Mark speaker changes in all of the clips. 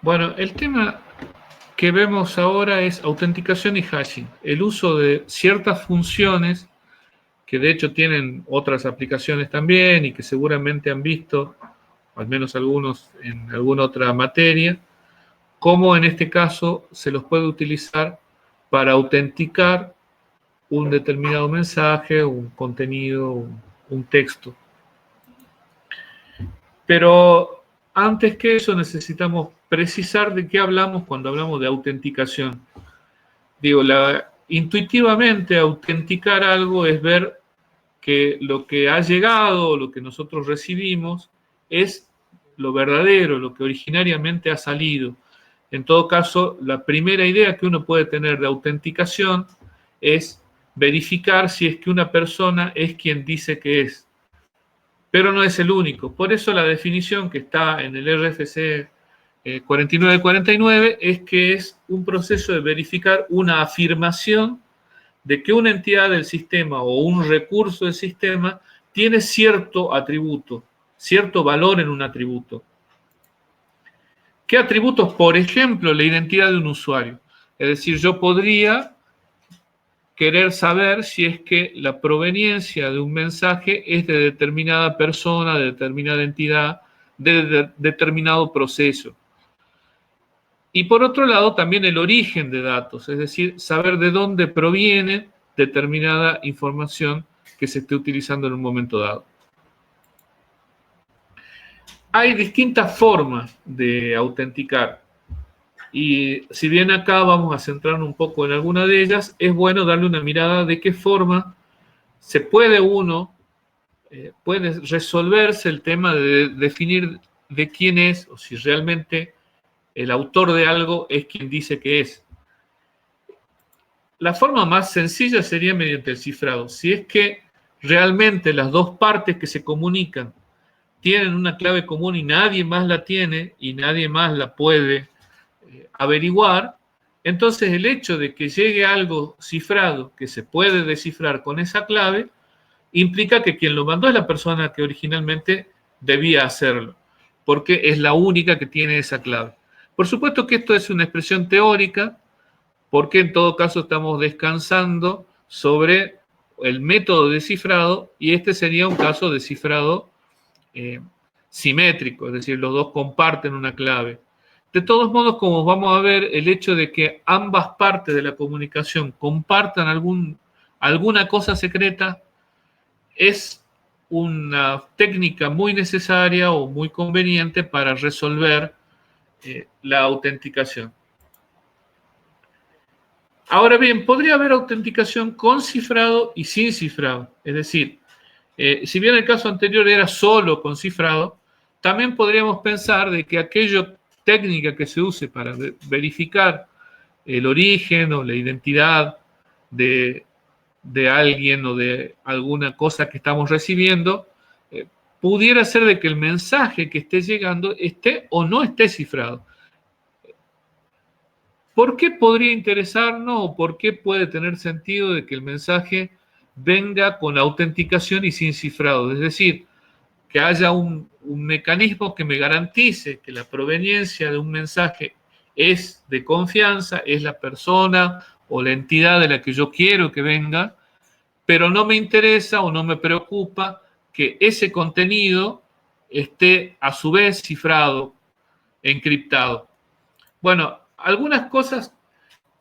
Speaker 1: Bueno, el tema que vemos ahora es autenticación y hashing, el uso de ciertas funciones que de hecho tienen otras aplicaciones también y que seguramente han visto, al menos algunos en alguna otra materia, cómo en este caso se los puede utilizar para autenticar un determinado mensaje, un contenido, un texto. Pero antes que eso necesitamos precisar de qué hablamos cuando hablamos de autenticación. Digo, intuitivamente autenticar algo es ver que lo que ha llegado, lo que nosotros recibimos, es lo verdadero, lo que originariamente ha salido. En todo caso, la primera idea que uno puede tener de autenticación es verificar si es que una persona es quien dice que es. Pero no es el único. Por eso la definición que está en el RFC 4949 es que es un proceso de verificar una afirmación de que una entidad del sistema o un recurso del sistema tiene cierto atributo, cierto valor en un atributo. ¿Qué atributos? Por ejemplo, la identidad de un usuario. Es decir, yo podría querer saber si es que la proveniencia de un mensaje es de determinada persona, de determinada entidad, de determinado proceso. Y por otro lado, también el origen de datos, es decir, saber de dónde proviene determinada información que se esté utilizando en un momento dado. Hay distintas formas de autenticar. Y si bien acá vamos a centrarnos un poco en alguna de ellas, es bueno darle una mirada de qué forma se puede puede resolverse el tema de definir de quién es o si realmente el autor de algo es quien dice que es. La forma más sencilla sería mediante el cifrado. Si es que realmente las dos partes que se comunican tienen una clave común y nadie más la tiene y nadie más la puede averiguar, entonces el hecho de que llegue algo cifrado que se puede descifrar con esa clave implica que quien lo mandó es la persona que originalmente debía hacerlo, porque es la única que tiene esa clave. Por supuesto que esto es una expresión teórica, porque en todo caso estamos descansando sobre el método de cifrado y este sería un caso de cifrado simétrico, es decir, los dos comparten una clave. De todos modos, como vamos a ver, el hecho de que ambas partes de la comunicación compartan alguna cosa secreta es una técnica muy necesaria o muy conveniente para resolver la autenticación. Ahora bien, podría haber autenticación con cifrado y sin cifrado. Es decir, si bien el caso anterior era solo con cifrado, también podríamos pensar de que aquella técnica que se use para verificar el origen o la identidad de alguien o de alguna cosa que estamos recibiendo, pudiera ser de que el mensaje que esté llegando esté o no esté cifrado. ¿Por qué podría interesarnos o por qué puede tener sentido de que el mensaje venga con autenticación y sin cifrado? Es decir, que haya un mecanismo que me garantice que la proveniencia de un mensaje es de confianza, es la persona o la entidad de la que yo quiero que venga, pero no me interesa o no me preocupa que ese contenido esté a su vez cifrado, encriptado. Bueno, algunas cosas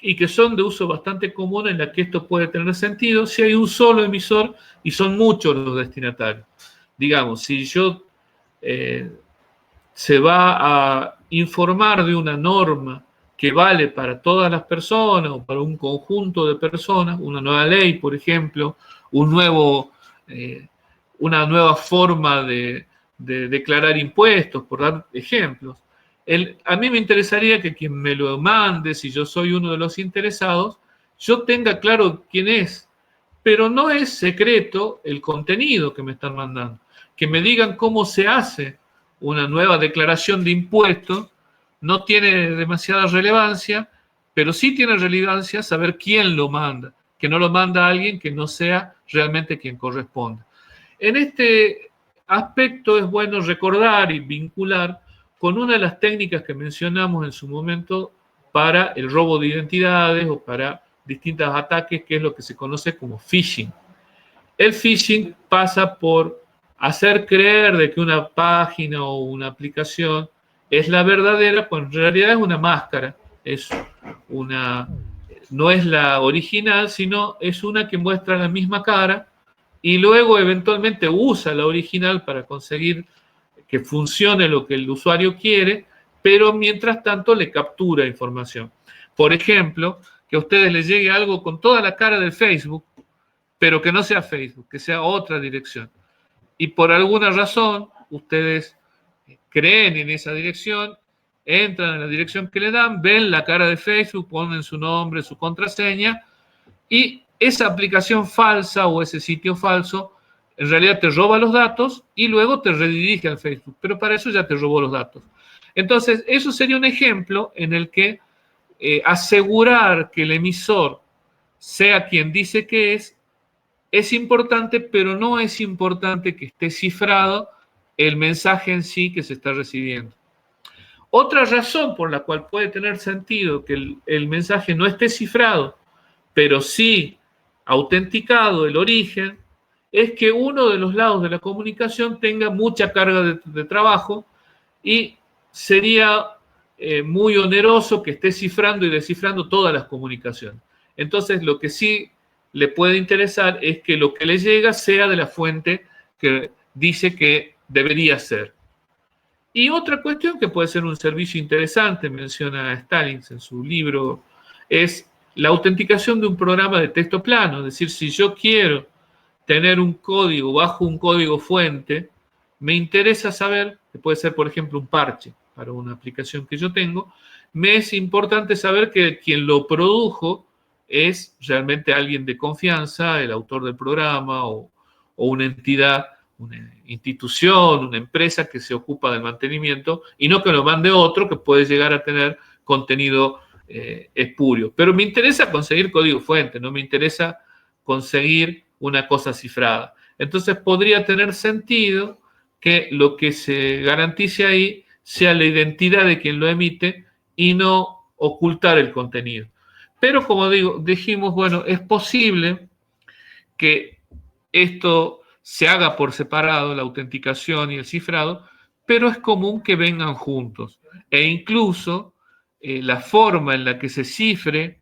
Speaker 1: y que son de uso bastante común en la que esto puede tener sentido si hay un solo emisor y son muchos los destinatarios. Digamos, si yo se va a informar de una norma que vale para todas las personas o para un conjunto de personas, una nueva ley, por ejemplo, una nueva forma de declarar impuestos, por dar ejemplos. A mí me interesaría que quien me lo mande, si yo soy uno de los interesados, yo tenga claro quién es, pero no es secreto el contenido que me están mandando. Que me digan cómo se hace una nueva declaración de impuestos no tiene demasiada relevancia, pero sí tiene relevancia saber quién lo manda, que no lo manda alguien que no sea realmente quien corresponde. En este aspecto es bueno recordar y vincular con una de las técnicas que mencionamos en su momento para el robo de identidades o para distintos ataques, que es lo que se conoce como phishing. El phishing pasa por hacer creer de que una página o una aplicación es la verdadera, cuando en realidad es una máscara, no es la original, sino es una que muestra la misma cara y luego eventualmente usa la original para conseguir que funcione lo que el usuario quiere, pero mientras tanto le captura información. Por ejemplo, que a ustedes les llegue algo con toda la cara del Facebook, pero que no sea Facebook, que sea otra dirección. Y por alguna razón, ustedes creen en esa dirección, entran en la dirección que le dan, ven la cara de Facebook, ponen su nombre, su contraseña, y esa aplicación falsa o ese sitio falso en realidad te roba los datos y luego te redirige al Facebook, pero para eso ya te robó los datos. Entonces, eso sería un ejemplo en el que asegurar que el emisor sea quien dice que es importante, pero no es importante que esté cifrado el mensaje en sí que se está recibiendo. Otra razón por la cual puede tener sentido que el mensaje no esté cifrado, pero sí autenticado el origen, es que uno de los lados de la comunicación tenga mucha carga de trabajo y sería muy oneroso que esté cifrando y descifrando todas las comunicaciones. Entonces, lo que sí le puede interesar es que lo que le llega sea de la fuente que dice que debería ser. Y otra cuestión que puede ser un servicio interesante, menciona Stallings en su libro, es la autenticación de un programa de texto plano. Es decir, si yo quiero tener un código bajo un código fuente, me interesa saber, que puede ser, por ejemplo, un parche para una aplicación que yo tengo, me es importante saber que quien lo produjo es realmente alguien de confianza, el autor del programa o una entidad, una institución, una empresa que se ocupa del mantenimiento y no que lo mande otro que puede llegar a tener contenido espurio. Pero me interesa conseguir código fuente, no me interesa conseguir una cosa cifrada. Entonces podría tener sentido que lo que se garantice ahí sea la identidad de quien lo emite y no ocultar el contenido. Pero como dijimos, bueno, es posible que esto se haga por separado, la autenticación y el cifrado, pero es común que vengan juntos. E incluso la forma en la que se cifre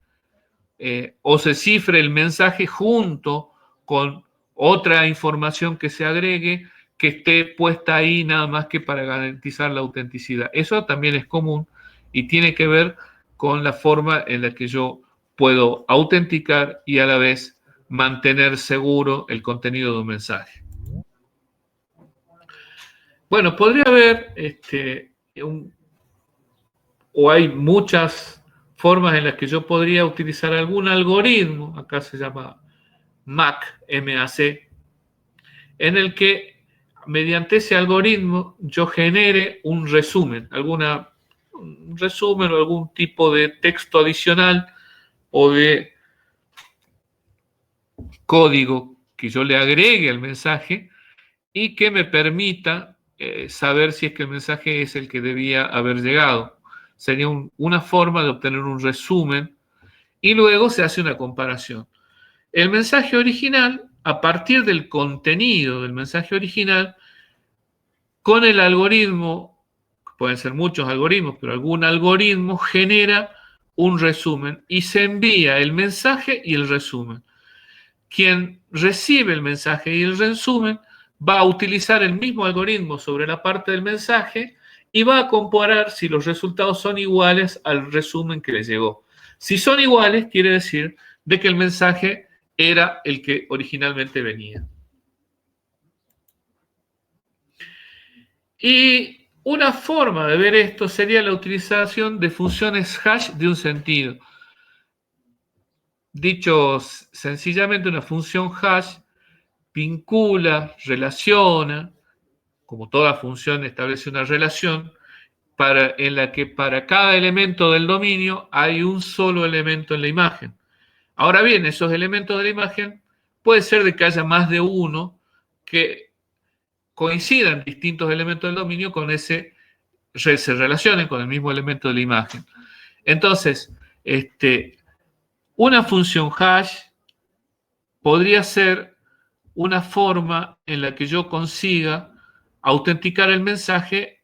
Speaker 1: o se cifre el mensaje junto con otra información que se agregue, que esté puesta ahí nada más que para garantizar la autenticidad. Eso también es común y tiene que ver con la forma en la que yo puedo autenticar y a la vez mantener seguro el contenido de un mensaje. Bueno, podría haber o hay muchas formas en las que yo podría utilizar algún algoritmo, acá se llama MAC, M-A-C, en el que mediante ese algoritmo yo genere un resumen, un resumen o algún tipo de texto adicional o de código que yo le agregue al mensaje y que me permita saber si es que el mensaje es el que debía haber llegado. Sería una forma de obtener un resumen y luego se hace una comparación. El mensaje original, a partir del contenido del mensaje original, con el algoritmo, pueden ser muchos algoritmos, pero algún algoritmo genera un resumen y se envía el mensaje y el resumen. Quien recibe el mensaje y el resumen va a utilizar el mismo algoritmo sobre la parte del mensaje y va a comparar si los resultados son iguales al resumen que le llegó. Si son iguales, quiere decir de que el mensaje era el que originalmente venía. Y una forma de ver esto sería la utilización de funciones hash de un sentido. Dicho sencillamente, una función hash vincula, relaciona, como toda función establece una relación, en la que para cada elemento del dominio hay un solo elemento en la imagen. Ahora bien, esos elementos de la imagen puede ser de que haya más de uno que coincidan distintos elementos del dominio con ese se relacionen con el mismo elemento de la imagen. Entonces, una función hash podría ser una forma en la que yo consiga autenticar el mensaje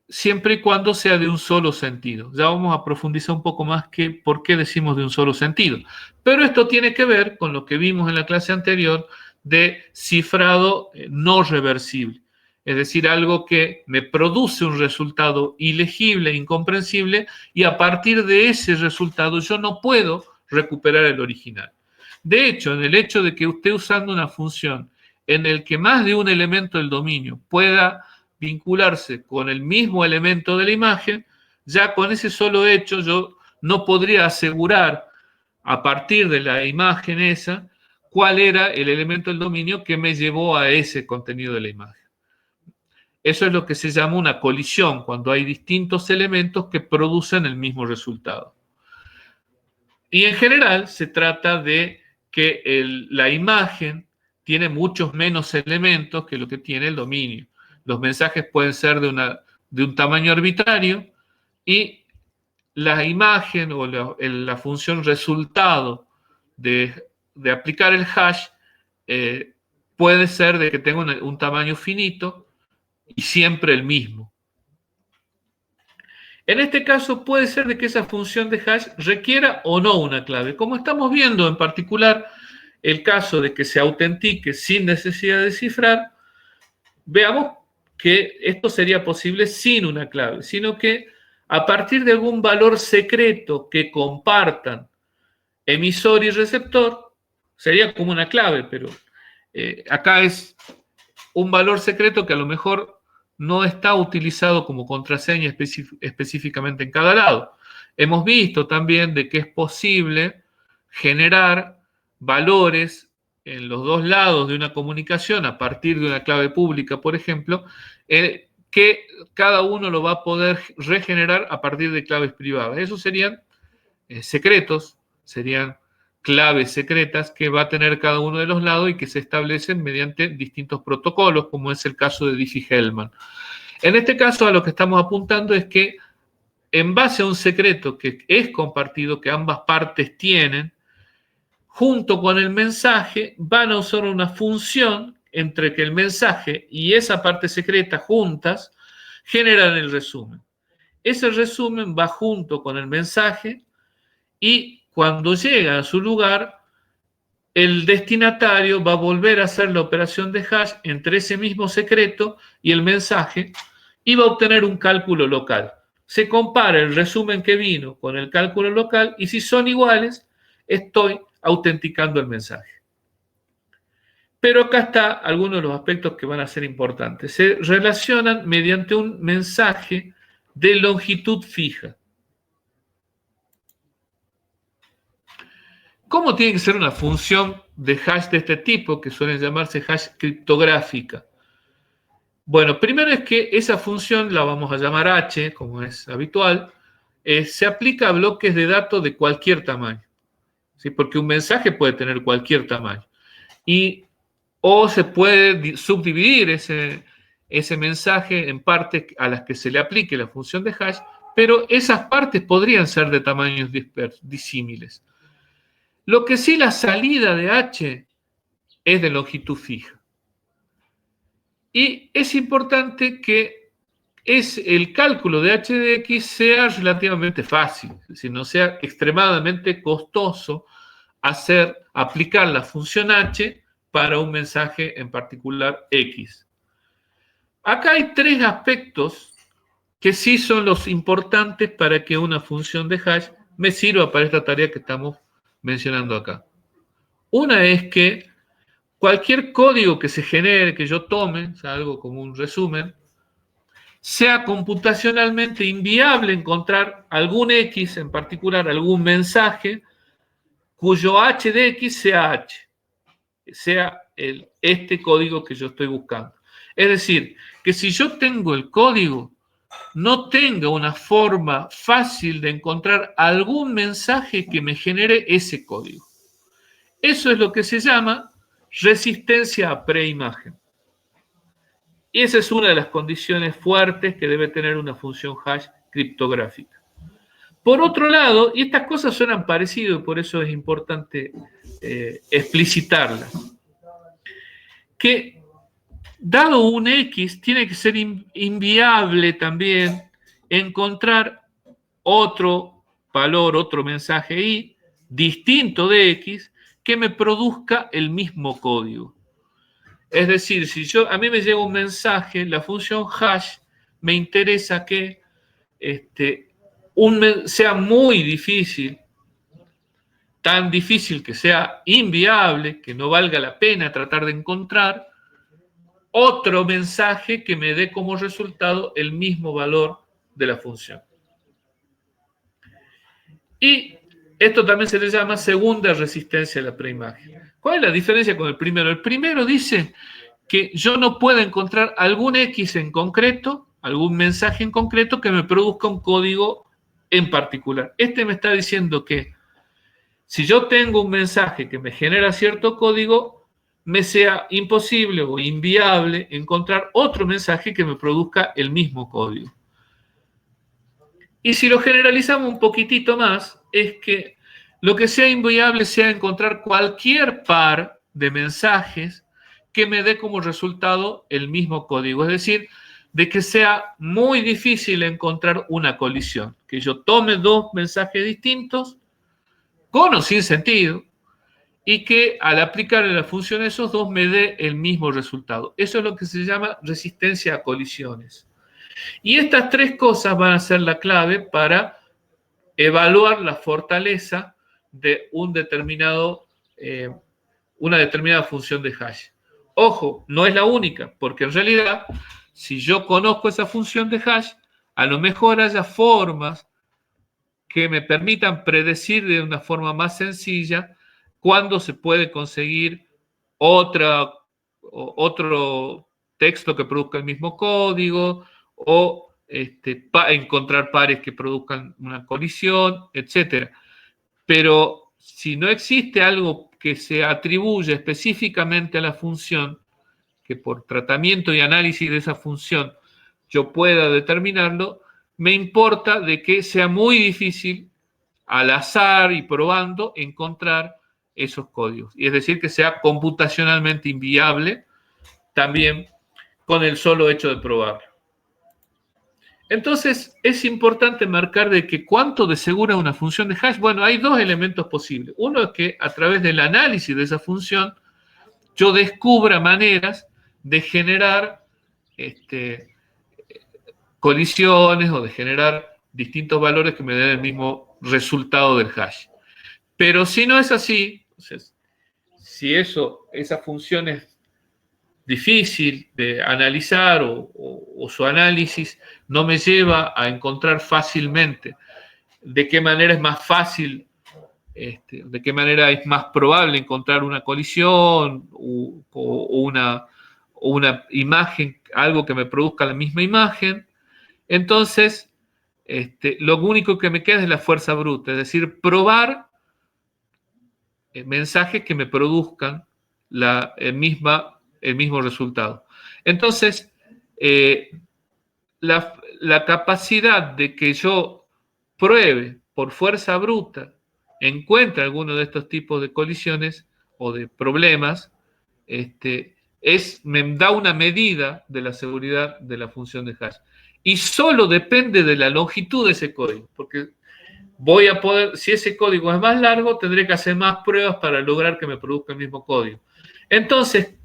Speaker 1: siempre y cuando sea de un solo sentido. Ya vamos a profundizar un poco más que por qué decimos de un solo sentido. Pero esto tiene que ver con lo que vimos en la clase anterior de cifrado no reversible. Es decir, algo que me produce un resultado ilegible, incomprensible, y a partir de ese resultado yo no puedo recuperar el original. De hecho, en el hecho de que usted usando una función en el que más de un elemento del dominio pueda vincularse con el mismo elemento de la imagen, ya con ese solo hecho yo no podría asegurar a partir de la imagen esa cuál era el elemento del dominio que me llevó a ese contenido de la imagen. Eso es lo que se llama una colisión, cuando hay distintos elementos que producen el mismo resultado. Y en general se trata de que la imagen tiene muchos menos elementos que lo que tiene el dominio. Los mensajes pueden ser de un tamaño arbitrario y la imagen o la función resultado de aplicar el hash puede ser de que tenga un tamaño finito y siempre el mismo. En este caso puede ser de que esa función de hash requiera o no una clave. Como estamos viendo en particular el caso de que se autentique sin necesidad de cifrar, veamos que esto sería posible sin una clave, sino que a partir de algún valor secreto que compartan emisor y receptor, sería como una clave, pero acá es un valor secreto que a lo mejor no está utilizado como contraseña específicamente en cada lado. Hemos visto también de que es posible generar valores en los dos lados de una comunicación a partir de una clave pública, por ejemplo, que cada uno lo va a poder regenerar a partir de claves privadas. Esos serían secretos, serían claves secretas que va a tener cada uno de los lados y que se establecen mediante distintos protocolos, como es el caso de Diffie-Hellman. En este caso, a lo que estamos apuntando es que en base a un secreto que es compartido, que ambas partes tienen, junto con el mensaje van a usar una función entre que el mensaje y esa parte secreta juntas generan el resumen. Ese resumen va junto con el mensaje y cuando llega a su lugar, el destinatario va a volver a hacer la operación de hash entre ese mismo secreto y el mensaje y va a obtener un cálculo local. Se compara el resumen que vino con el cálculo local y si son iguales, estoy autenticando el mensaje. Pero acá está algunos de los aspectos que van a ser importantes. Se relacionan mediante un mensaje de longitud fija. ¿Cómo tiene que ser una función de hash de este tipo, que suelen llamarse hash criptográfica? Bueno, primero es que esa función la vamos a llamar h, como es habitual, se aplica a bloques de datos de cualquier tamaño, ¿sí? Porque un mensaje puede tener cualquier tamaño. O se puede subdividir ese mensaje en partes a las que se le aplique la función de hash, pero esas partes podrían ser de tamaños disímiles. Lo que sí, la salida de h es de longitud fija. Y es importante que el cálculo de h de x sea relativamente fácil, es decir, no sea extremadamente costoso aplicar la función h para un mensaje en particular x. Acá hay tres aspectos que sí son los importantes para que una función de hash me sirva para esta tarea que estamos mencionando acá. Una es que cualquier código que se genere, que yo tome, o sea, algo como un resumen, sea computacionalmente inviable encontrar algún X, en particular algún mensaje, cuyo h de X sea H, sea este código que yo estoy buscando. Es decir, que si yo tengo el código, no tenga una forma fácil de encontrar algún mensaje que me genere ese código. Eso es lo que se llama resistencia a preimagen. Y esa es una de las condiciones fuertes que debe tener una función hash criptográfica. Por otro lado, y estas cosas suenan parecidas, y por eso es importante explicitarlas, que dado un X, tiene que ser inviable también encontrar otro valor, otro mensaje Y, distinto de X, que me produzca el mismo código. Es decir, si a mí me llega un mensaje, la función hash me interesa que sea muy difícil, tan difícil que sea inviable, que no valga la pena tratar de encontrar otro mensaje que me dé como resultado el mismo valor de la función. Y esto también se le llama segunda resistencia a la preimagen. ¿Cuál es la diferencia con el primero? El primero dice que yo no puedo encontrar algún X en concreto, algún mensaje en concreto que me produzca un código en particular. Este me está diciendo que si yo tengo un mensaje que me genera cierto código, me sea imposible o inviable encontrar otro mensaje que me produzca el mismo código. Y si lo generalizamos un poquitito más, es que lo que sea inviable sea encontrar cualquier par de mensajes que me dé como resultado el mismo código. Es decir, de que sea muy difícil encontrar una colisión. Que yo tome dos mensajes distintos, con o sin sentido, y que al aplicar la función esos dos me dé el mismo resultado. Eso es lo que se llama resistencia a colisiones. Y estas tres cosas van a ser la clave para evaluar la fortaleza de una determinada función de hash. Ojo, no es la única, porque en realidad, si yo conozco esa función de hash, a lo mejor haya formas que me permitan predecir de una forma más sencilla cuándo se puede conseguir otro texto que produzca el mismo código o encontrar pares que produzcan una colisión, etc. Pero si no existe algo que se atribuye específicamente a la función, que por tratamiento y análisis de esa función yo pueda determinarlo, me importa de que sea muy difícil al azar y probando encontrar esos códigos. Y es decir, que sea computacionalmente inviable también con el solo hecho de probarlo. Entonces, es importante marcar de que cuánto de segura una función de hash. Bueno, hay dos elementos posibles. Uno es que a través del análisis de esa función yo descubra maneras de generar colisiones o de generar distintos valores que me den el mismo resultado del hash. Pero si no es así, entonces, si esa función es difícil de analizar o su análisis no me lleva a encontrar fácilmente de qué manera es más fácil, de qué manera es más probable encontrar una colisión o una imagen, algo que me produzca la misma imagen, entonces lo único que me queda es la fuerza bruta, es decir, probar mensajes que me produzcan el mismo resultado. Entonces, la capacidad de que yo pruebe por fuerza bruta, encuentre alguno de estos tipos de colisiones o de problemas, me da una medida de la seguridad de la función de hash. Y solo depende de la longitud de ese código, porque voy a poder, si ese código es más largo, tendré que hacer más pruebas para lograr que me produzca el mismo código. Entonces,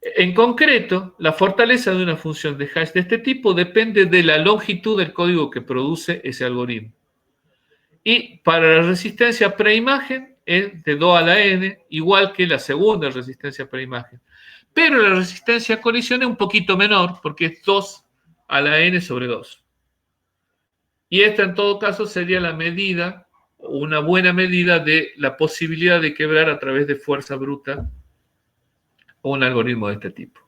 Speaker 1: en concreto, la fortaleza de una función de hash de este tipo depende de la longitud del código que produce ese algoritmo. Y para la resistencia preimagen es de 2 a la n, igual que la segunda resistencia preimagen. Pero la resistencia a colisión es un poquito menor, porque es 2 a la n sobre 2. Y esta en todo caso sería la medida, una buena medida de la posibilidad de quebrar a través de fuerza bruta un algoritmo de este tipo.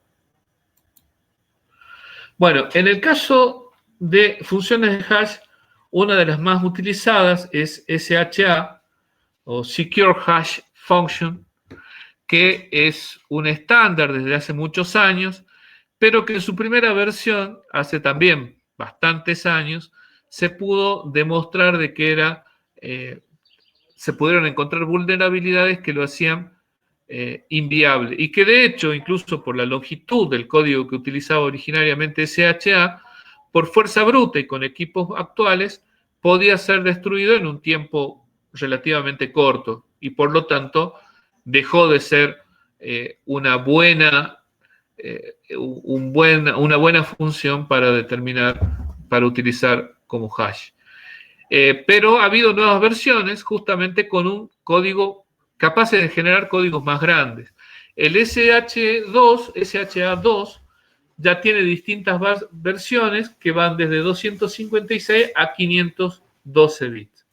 Speaker 1: Bueno, en el caso de funciones de hash, una de las más utilizadas es SHA o Secure Hash Function, que es un estándar desde hace muchos años pero que en su primera versión, hace también bastantes años, se pudo demostrar de que se pudieron encontrar vulnerabilidades que lo hacían inviable y que de hecho, incluso por la longitud del código que utilizaba originariamente SHA, por fuerza bruta y con equipos actuales, podía ser destruido en un tiempo relativamente corto y por lo tanto dejó de ser una buena una buena función para determinar, para utilizar como hash. Pero ha habido nuevas versiones justamente con un código capaces de generar códigos más grandes. El SHA2 ya tiene distintas versiones que van desde 256 a 512 bits.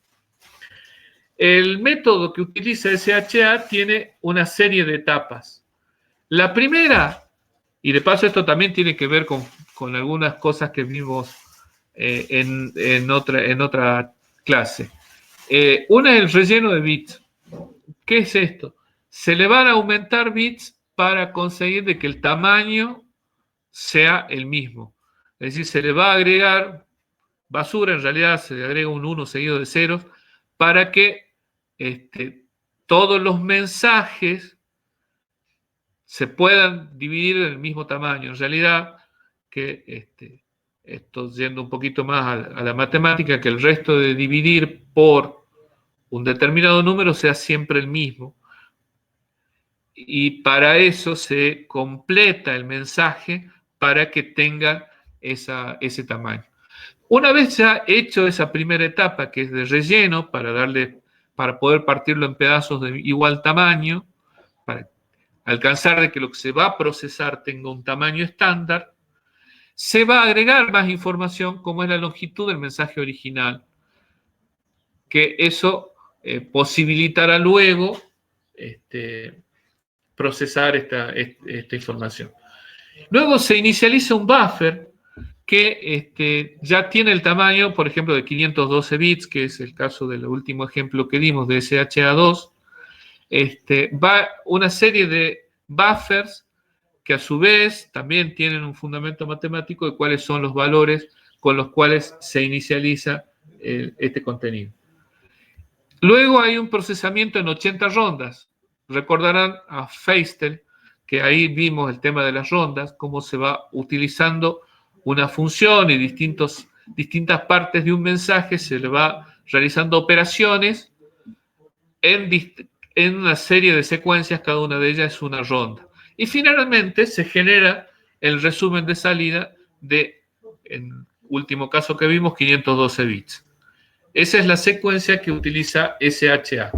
Speaker 1: El método que utiliza SHA tiene una serie de etapas. La primera, y de paso esto también tiene que ver con algunas cosas que vimos en otra clase. Una es el relleno de bits. ¿Qué es esto? Se le van a aumentar bits para conseguir de que el tamaño sea el mismo. Es decir, se le va a agregar basura, en realidad se le agrega un 1 seguido de ceros, para que todos los mensajes se puedan dividir en el mismo tamaño. En realidad, que esto yendo un poquito más a la matemática, que el resto de dividir por un determinado número sea siempre el mismo. Y para eso se completa el mensaje para que tenga ese tamaño. Una vez ya hecho esa primera etapa, que es de relleno, para poder partirlo en pedazos de igual tamaño, para alcanzar de que lo que se va a procesar tenga un tamaño estándar, se va a agregar más información como es la longitud del mensaje original, que eso posibilitará luego procesar esta información. Luego se inicializa un buffer que ya tiene el tamaño, por ejemplo, de 512 bits, que es el caso del último ejemplo que dimos de SHA2. Va una serie de buffers que a su vez también tienen un fundamento matemático de cuáles son los valores con los cuales se inicializa este contenido. Luego hay un procesamiento en 80 rondas. Recordarán a Feistel, que ahí vimos el tema de las rondas, cómo se va utilizando una función y distintas partes de un mensaje, se le va realizando operaciones en una serie de secuencias, cada una de ellas es una ronda. Y finalmente se genera el resumen de salida en último caso que vimos, 512 bits. Esa es la secuencia que utiliza SHA.